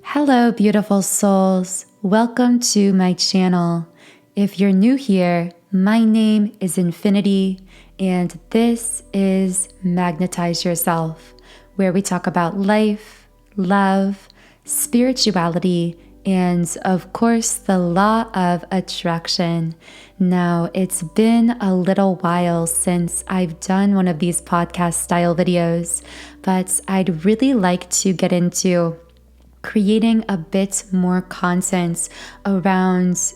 Hello, beautiful souls. Welcome to my channel. If you're new here, my name is Infinity, and this is Magnetize Yourself, where we talk about life, love, spirituality, and of course, the law of attraction. Now, it's been a little while since I've done one of these podcast style videos, but I'd really like to get into creating a bit more content around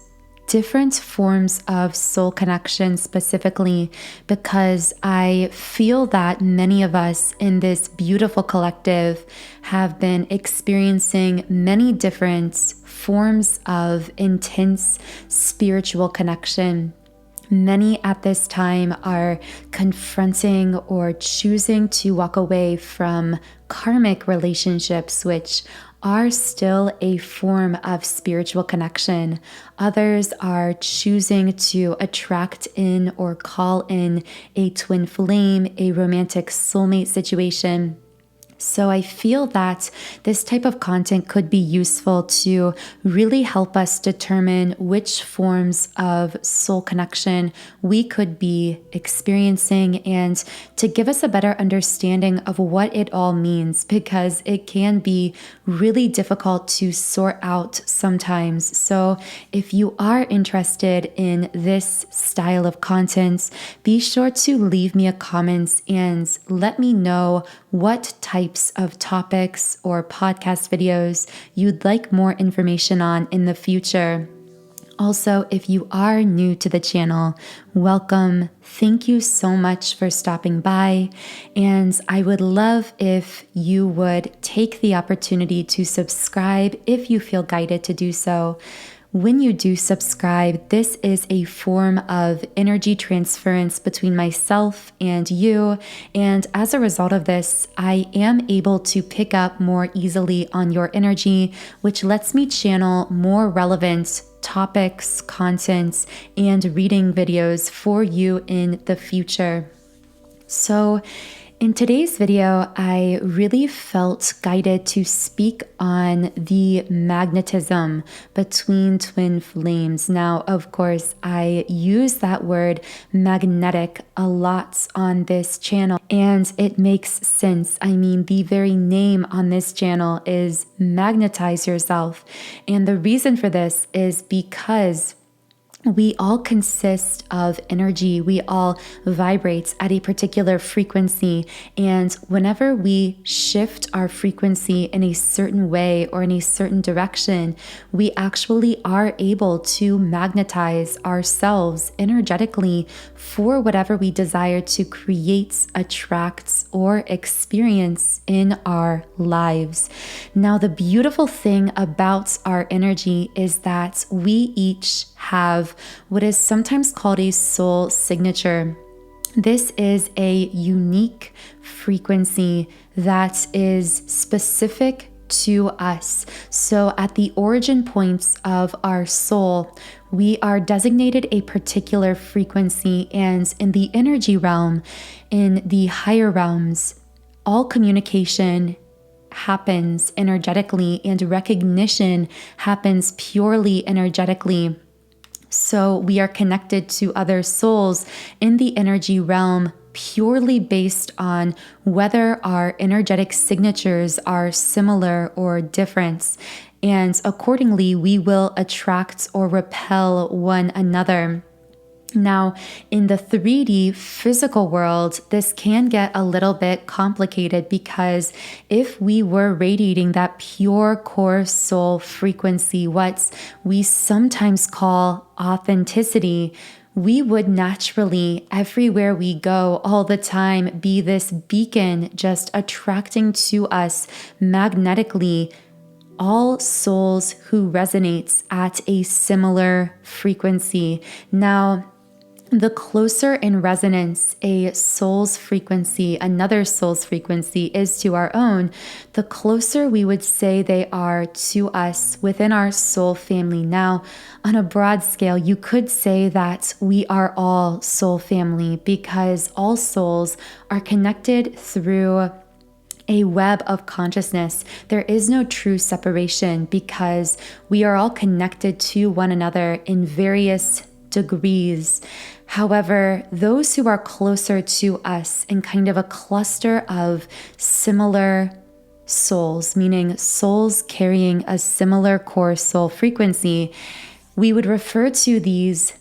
different forms of soul connection specifically, because I feel that many of us in this beautiful collective have been experiencing many different forms of intense spiritual connection. Many at this time are confronting or choosing to walk away from karmic relationships, which are still a form of spiritual connection. Others are choosing to attract in or call in a twin flame, a romantic soulmate situation. So I feel that this type of content could be useful to really help us determine which forms of soul connection we could be experiencing, and to give us a better understanding of what it all means, because it can be really difficult to sort out sometimes. So if you are interested in this style of content, be sure to leave me a comment and let me know what types of topics or podcast videos you'd like more information on in the future. Also, if you are new to the channel, welcome. Thank you so much for stopping by. And I would love if you would take the opportunity to subscribe if you feel guided to do so. When you do subscribe, this is a form of energy transference between myself and you. And as a result of this, I am able to pick up more easily on your energy, which lets me channel more relevant topics, contents, and reading videos for you in the future. So, in today's video, I really felt guided to speak on the magnetism between twin flames. Now, of course, I use that word magnetic a lot on this channel, and it makes sense. I mean, the very name on this channel is Magnetize Yourself. And the reason for this is because we all consist of energy. We all vibrate at a particular frequency. And whenever we shift our frequency in a certain way or in a certain direction, we actually are able to magnetize ourselves energetically for whatever we desire to create, attract, or experience in our lives. Now, the beautiful thing about our energy is that we each have what is sometimes called a soul signature. This is a unique frequency that is specific to us. So at the origin points of our soul, we are designated a particular frequency, and in the energy realm, in the higher realms, all communication happens energetically and recognition happens purely energetically. So we are connected to other souls in the energy realm purely based on whether our energetic signatures are similar or different. And accordingly, we will attract or repel one another. Now, in the 3D physical world, this can get a little bit complicated, because if we were radiating that pure core soul frequency, what we sometimes call authenticity, we would naturally, everywhere we go, all the time, be this beacon just attracting to us magnetically all souls who resonates at a similar frequency. Now, the closer in resonance a soul's frequency, another soul's frequency is to our own, the closer we would say they are to us within our soul family. Now, on a broad scale, you could say that we are all soul family, because all souls are connected through a web of consciousness. There is no true separation because we are all connected to one another in various degrees. However, those who are closer to us in kind of a cluster of similar souls, meaning souls carrying a similar core soul frequency, we would refer to these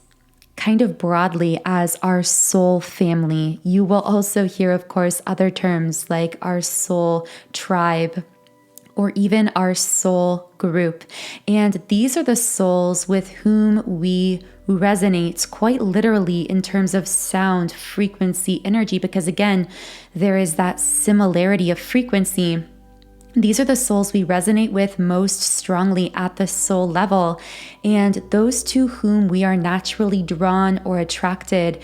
kind of broadly as our soul family. You will also hear, of course, other terms like our soul tribe or even our soul group. And these are the souls with whom we resonate quite literally in terms of sound, frequency, energy, because again, there is that similarity of frequency. These are the souls we resonate with most strongly at the soul level, and those to whom we are naturally drawn or attracted,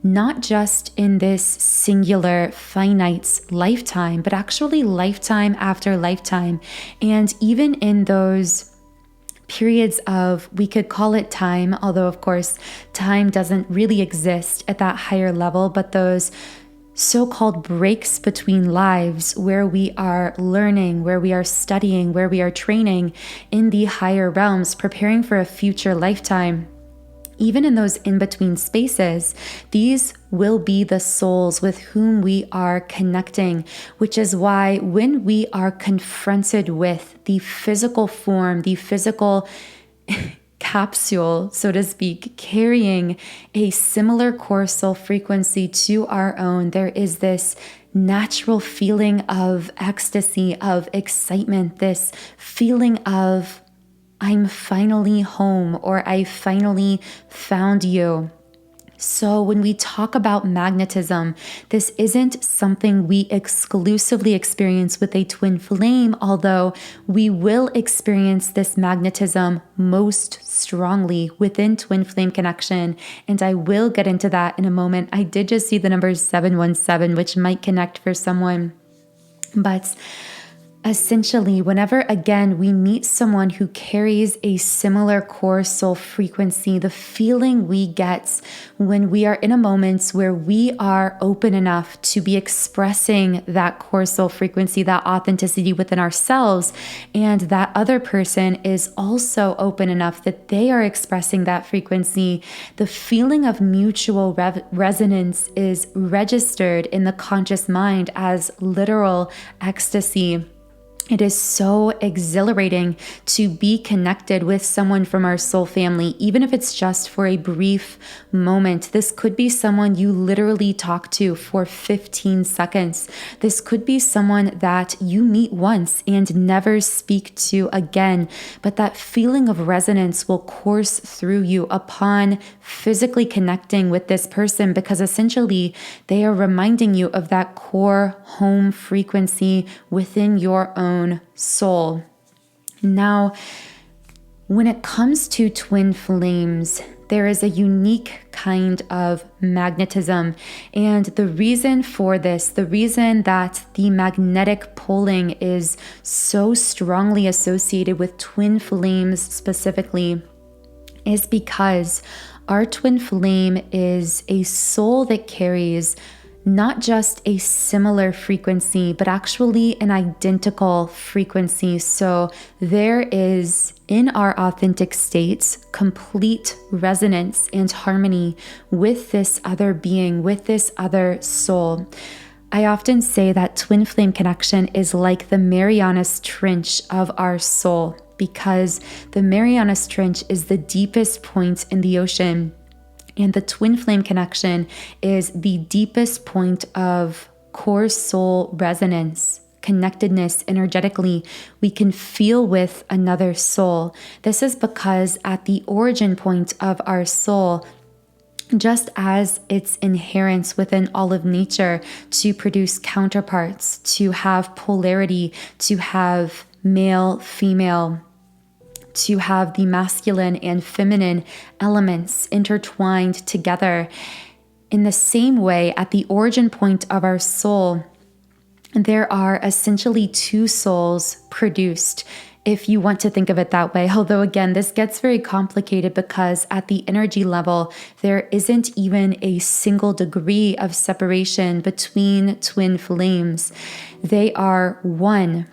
not just in this singular finite lifetime, but actually lifetime after lifetime. And even in those periods of, we could call it time, although of course time doesn't really exist at that higher level, but those so-called breaks between lives where we are learning, where we are studying, where we are training in the higher realms, preparing for a future lifetime. Even in those in-between spaces, these will be the souls with whom we are connecting, which is why when we are confronted with the physical form, the physical capsule, so to speak, carrying a similar core soul frequency to our own, there is this natural feeling of ecstasy, of excitement, this feeling of I'm finally home, or I finally found you. So when we talk about magnetism, this isn't something we exclusively experience with a twin flame, although we will experience this magnetism most strongly within twin flame connection. And I will get into that in a moment. I did just see the number 717, which might connect for someone. But essentially, whenever, again, we meet someone who carries a similar core soul frequency, the feeling we get when we are in a moment where we are open enough to be expressing that core soul frequency, that authenticity within ourselves, and that other person is also open enough that they are expressing that frequency, the feeling of mutual resonance is registered in the conscious mind as literal ecstasy. It is so exhilarating to be connected with someone from our soul family, even if it's just for a brief moment. This could be someone you literally talk to for 15 seconds. This could be someone that you meet once and never speak to again, but that feeling of resonance will course through you upon physically connecting with this person, because essentially they are reminding you of that core home frequency within your own soul. Now, when it comes to twin flames, there is a unique kind of magnetism. And the reason for this, the reason that the magnetic poling is so strongly associated with twin flames specifically, is because our twin flame is a soul that carries not just a similar frequency, but actually an identical frequency. So there is, in our authentic states, complete resonance and harmony with this other being, with this other soul. I often say that twin flame connection is like the Marianas Trench of our soul, because the Marianas Trench is the deepest point in the ocean. And the twin flame connection is the deepest point of core soul resonance, connectedness energetically. We can feel with another soul. This is because at the origin point of our soul, just as it's inherent within all of nature to produce counterparts, to have polarity, to have male, female, to have the masculine and feminine elements intertwined together. In the same way, at the origin point of our soul, there are essentially two souls produced if you want to think of it that way. Although again, this gets very complicated because at the energy level, there isn't even a single degree of separation between twin flames. They are one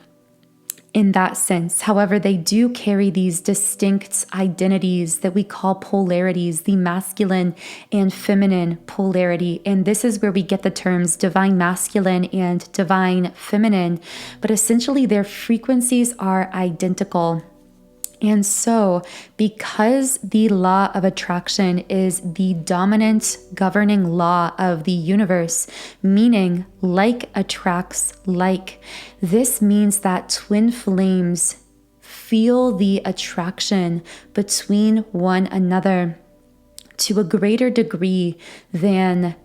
in that sense. However, they do carry these distinct identities that we call polarities, the masculine and feminine polarity. And this is where we get the terms divine masculine and divine feminine. But essentially, their frequencies are identical. And so, because the law of attraction is the dominant governing law of the universe, meaning like attracts like, this means that twin flames feel the attraction between one another to a greater degree than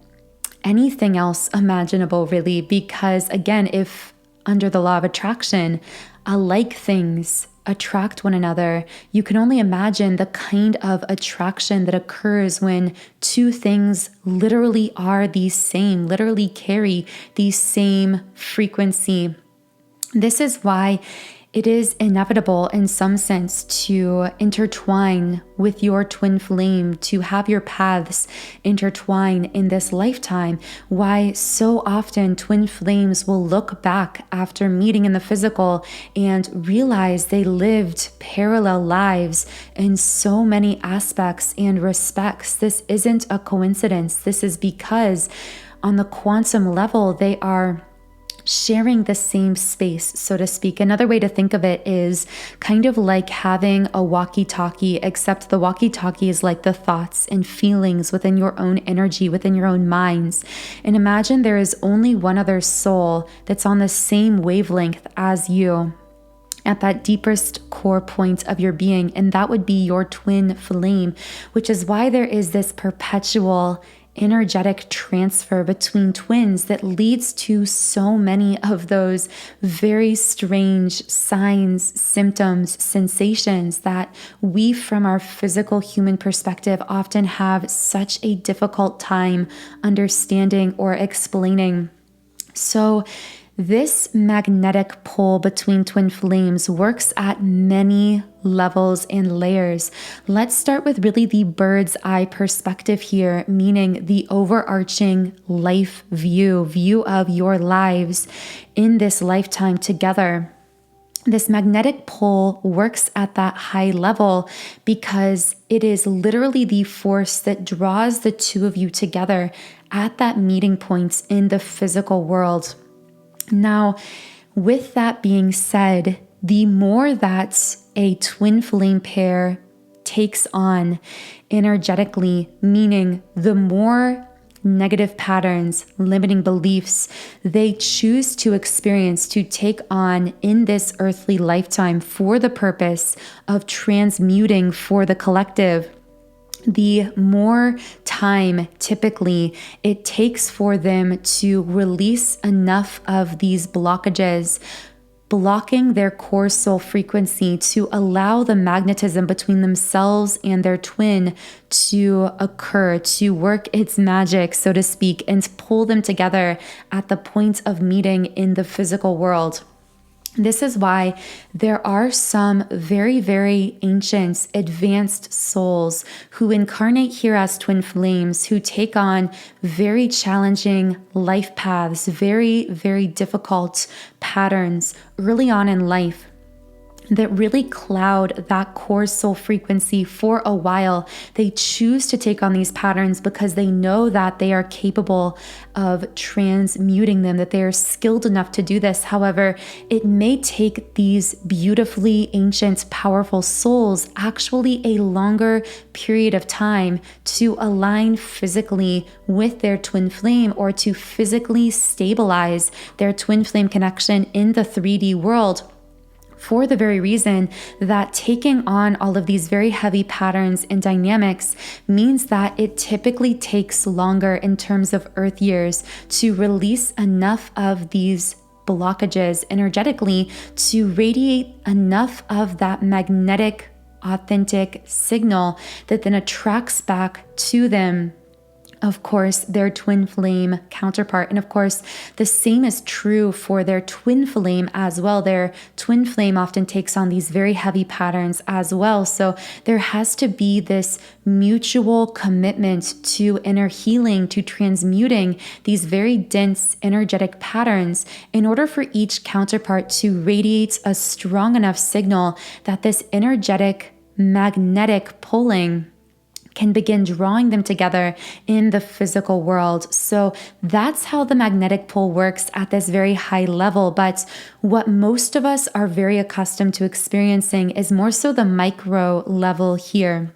anything else imaginable, really. Because again, if under the law of attraction, alike things attract one another, you can only imagine the kind of attraction that occurs when two things literally are the same, literally carry the same frequency. This is why it is inevitable in some sense to intertwine with your twin flame, to have your paths intertwine in this lifetime. Why so often twin flames will look back after meeting in the physical and realize they lived parallel lives in so many aspects and respects. This isn't a coincidence. This is because on the quantum level, they are sharing the same space, so to speak. Another way to think of it is kind of like having a walkie-talkie, except the walkie-talkie is like the thoughts and feelings within your own energy, within your own minds. And imagine there is only one other soul that's on the same wavelength as you at that deepest core point of your being, and that would be your twin flame, which is why there is this perpetual energetic transfer between twins that leads to so many of those very strange signs, symptoms, sensations that we from our physical human perspective often have such a difficult time understanding or explaining. So this magnetic pull between twin flames works at many levels and layers. Let's start with really the bird's eye perspective here, meaning the overarching life view of your lives in this lifetime together. This magnetic pull works at that high level because it is literally the force that draws the two of you together at that meeting point in the physical world. Now, with that being said, the more that a twin flame pair takes on energetically, meaning the more negative patterns, limiting beliefs they choose to experience, to take on in this earthly lifetime for the purpose of transmuting for the collective, the more time typically it takes for them to release enough of these blockages, blocking their core soul frequency to allow the magnetism between themselves and their twin to occur, to work its magic, so to speak, and pull them together at the point of meeting in the physical world. This is why there are some very, very ancient, advanced souls who incarnate here as twin flames, who take on very challenging life paths, very, very difficult patterns early on in life that really cloud that core soul frequency for a while. They choose to take on these patterns because they know that they are capable of transmuting them, that they are skilled enough to do this. However, it may take these beautifully ancient, powerful souls actually a longer period of time to align physically with their twin flame, or to physically stabilize their twin flame connection in the 3D world, for the very reason that taking on all of these very heavy patterns and dynamics means that it typically takes longer in terms of Earth years to release enough of these blockages energetically to radiate enough of that magnetic, authentic signal that then attracts back to them of course, their twin flame counterpart. And of course, the same is true for their twin flame as well. Their twin flame often takes on these very heavy patterns as well. So there has to be this mutual commitment to inner healing, to transmuting these very dense energetic patterns in order for each counterpart to radiate a strong enough signal that this energetic magnetic pulling can begin drawing them together in the physical world. So that's how the magnetic pull works at this very high level. But what most of us are very accustomed to experiencing is more so the micro level here.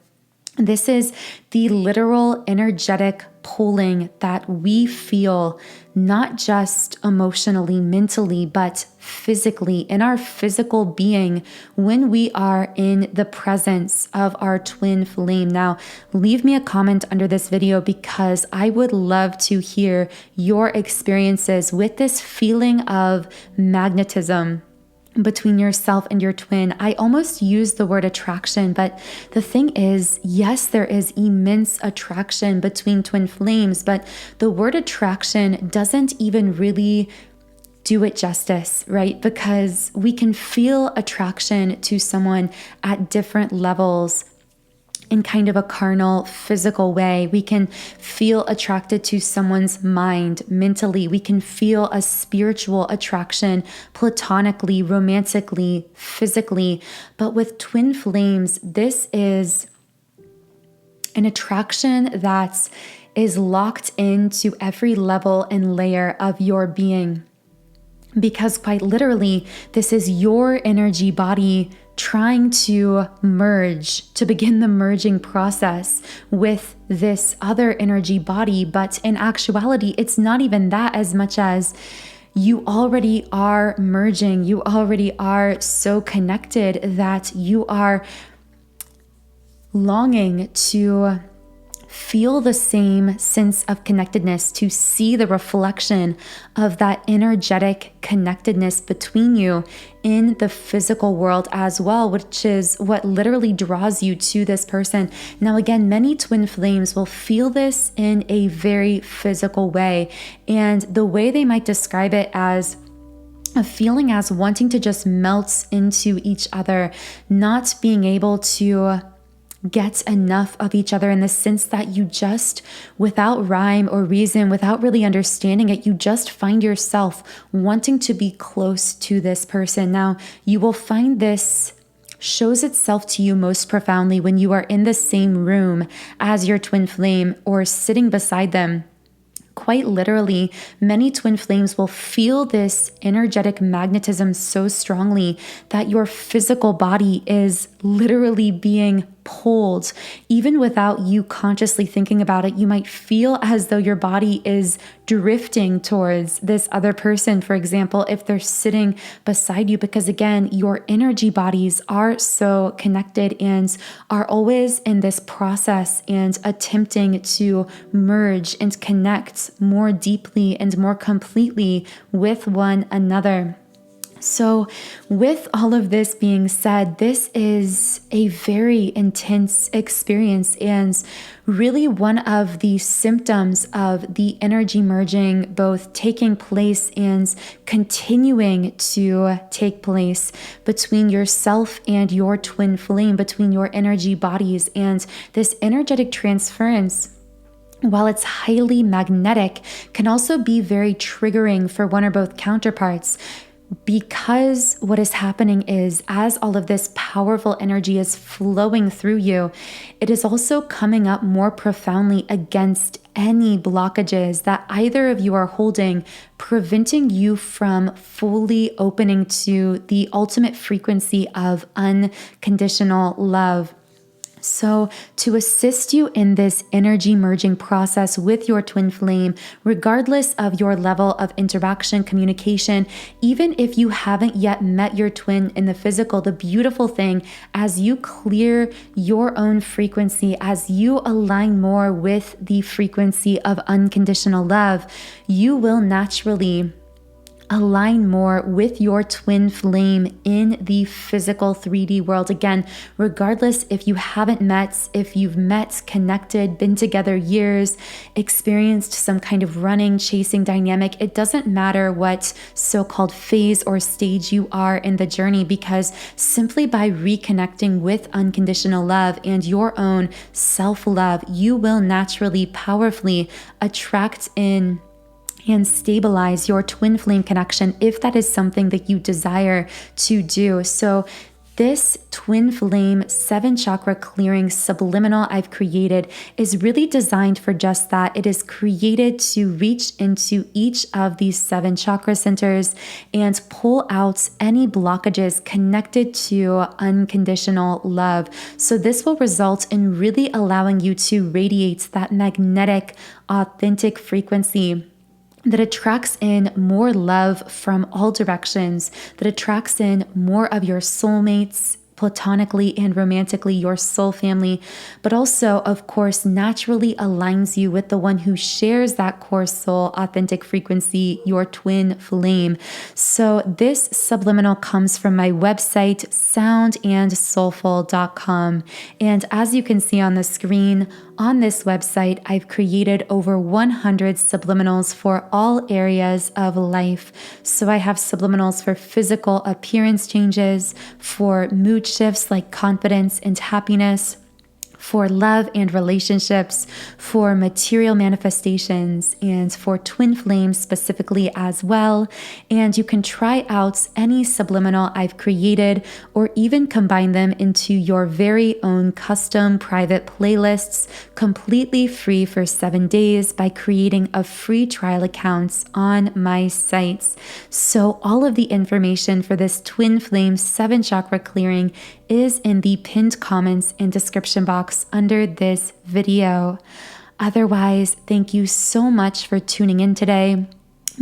This is the literal energetic pulling that we feel, not just emotionally, mentally, but physically, in our physical being when we are in the presence of our twin flame. Now, leave me a comment under this video because I would love to hear your experiences with this feeling of magnetism between yourself and your twin. I almost use the word attraction, but the thing is, yes, there is immense attraction between twin flames, but the word attraction doesn't even really do it justice, right? Because we can feel attraction to someone at different levels in kind of a carnal, physical way. We can feel attracted to someone's mind mentally. We can feel a spiritual attraction platonically, romantically, physically. But with twin flames, this is an attraction that is locked into every level and layer of your being. Because quite literally, this is your energy body trying to merge, to begin the merging process with this other energy body. But in actuality, it's not even that as much as you already are merging. You already are so connected that you are longing to feel the same sense of connectedness, to see the reflection of that energetic connectedness between you in the physical world as well, which is what literally draws you to this person. Now, again, many twin flames will feel this in a very physical way, and the way they might describe it as a feeling as wanting to just melt into each other, not being able to get enough of each other, in the sense that you just, without rhyme or reason, without really understanding it, you just find yourself wanting to be close to this person. Now, you will find this shows itself to you most profoundly when you are in the same room as your twin flame or sitting beside them. Quite literally, many twin flames will feel this energetic magnetism so strongly that your physical body is literally being pulled. Even without you consciously thinking about it, you might feel as though your body is drifting towards this other person, for example, if they're sitting beside you, because again, your energy bodies are so connected and are always in this process and attempting to merge and connect more deeply and more completely with one another. So with all of this being said, this is a very intense experience and really one of the symptoms of the energy merging both taking place and continuing to take place between yourself and your twin flame, between your energy bodies. And this energetic transference, while it's highly magnetic, can also be very triggering for one or both counterparts. Because what is happening is, as all of this powerful energy is flowing through you, it is also coming up more profoundly against any blockages that either of you are holding, preventing you from fully opening to the ultimate frequency of unconditional love. So to assist you in this energy merging process with your twin flame, regardless of your level of interaction, communication, even if you haven't yet met your twin in the physical, the beautiful thing, as you clear your own frequency, as you align more with the frequency of unconditional love, you will naturally align more with your twin flame in the physical 3D world. Again, regardless if you haven't met, if you've met, connected, been together years, experienced some kind of running, chasing dynamic, it doesn't matter what so-called phase or stage you are in the journey, because simply by reconnecting with unconditional love and your own self-love, you will naturally, powerfully attract in and stabilize your twin flame connection if that is something that you desire to do. So this twin flame 7 chakra clearing subliminal I've created is really designed for just that. It is created to reach into each of these 7 chakra centers and pull out any blockages connected to unconditional love. So this will result in really allowing you to radiate that magnetic, authentic frequency that attracts in more love from all directions, that attracts in more of your soulmates, platonically and romantically, your soul family, but also, of course, naturally aligns you with the one who shares that core soul authentic frequency, your twin flame. So this subliminal comes from my website, soundandsoulful.com. And as you can see on the screen, on this website, I've created over 100 subliminals for all areas of life. So I have subliminals for physical appearance changes, for mood shifts like confidence and happiness, for love and relationships, for material manifestations, and for twin flames specifically as well. And you can try out any subliminal I've created or even combine them into your very own custom private playlists completely free for 7 days by creating a free trial account on my sites. So all of the information for this twin flame 7 chakra clearing is in the pinned comments and description box under this video. Otherwise, thank you so much for tuning in today.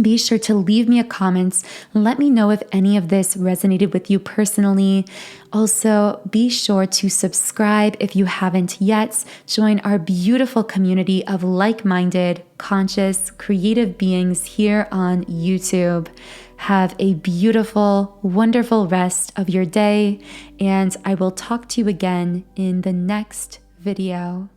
Be sure to leave me a comment. Let me know if any of this resonated with you personally. Also, be sure to subscribe if you haven't yet. Join our beautiful community of like-minded, conscious, creative beings here on YouTube. Have a beautiful, wonderful rest of your day, and I will talk to you again in the next video.